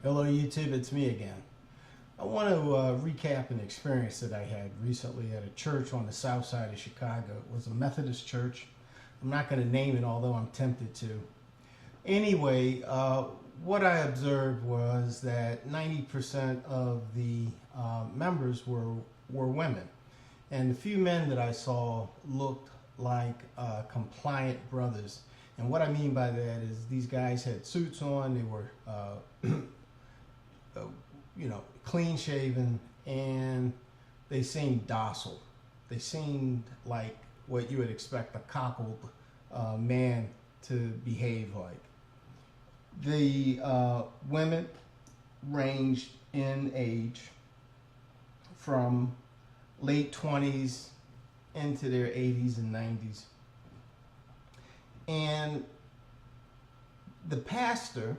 Hello YouTube, it's me again. I want to recap an experience that I had recently at a church on the south side of Chicago. It was a Methodist church. I'm not going to name it, although I'm tempted to. Anyway, what I observed was that 90% of the members were women. And the few men that I saw looked like compliant brothers. And what I mean by that is these guys had suits on, they were clean shaven, and they seemed docile. They seemed like what you would expect a cockled man to behave like. The women ranged in age from late 20s into their 80s and 90s. And the pastor,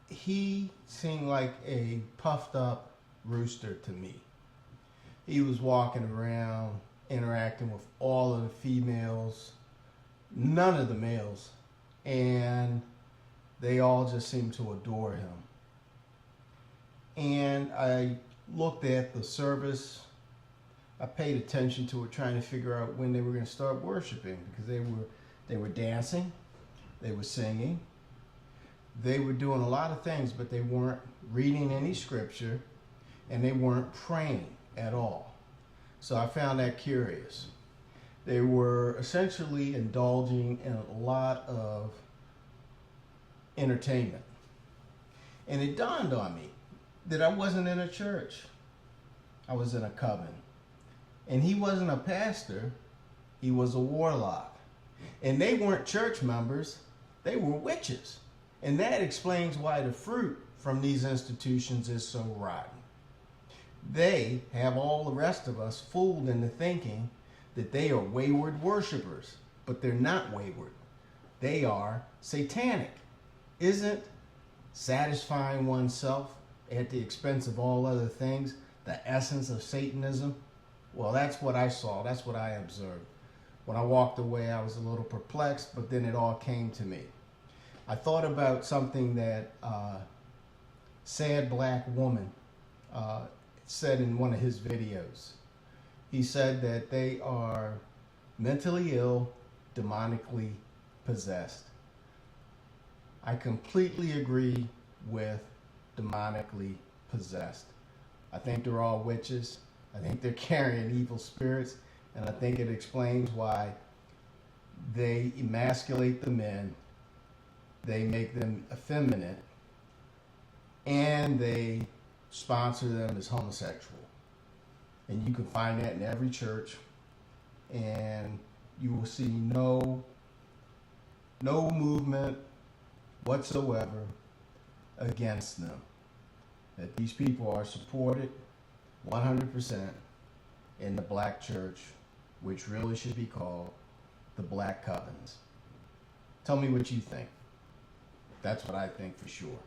he seemed like a puffed up rooster to me. He was walking around interacting with all of the females, none of the males, and they all just seemed to adore him. And I looked at the service. I paid attention to it, trying to figure out when they were going to start worshiping, because they were dancing, they were singing, they were doing a lot of things, but they weren't reading any scripture, and they weren't praying at all. So I found that curious. They were essentially indulging in a lot of entertainment. And it dawned on me that I wasn't in a church. I was in a coven. And he wasn't a pastor, he was a warlock. And they weren't church members, they were witches. And that explains why the fruit from these institutions is so rotten. They have all the rest of us fooled into thinking that they are wayward worshipers, but they're not wayward. They are satanic. Isn't satisfying oneself at the expense of all other things the essence of Satanism? Well, that's what I saw. That's what I observed. When I walked away, I was a little perplexed, but then it all came to me. I thought about something that Sad Black Woman said in one of his videos. He said that they are mentally ill, demonically possessed. I completely agree with demonically possessed. I think they're all witches. I think they're carrying evil spirits, and I think it explains why they emasculate the men, they make them effeminate, and they sponsor them as homosexual. And you can find that in every church, and you will see no movement whatsoever against them. That these people are supported 100% in the black church, which really should be called the Black Covens. Tell me what you think. That's what I think for sure.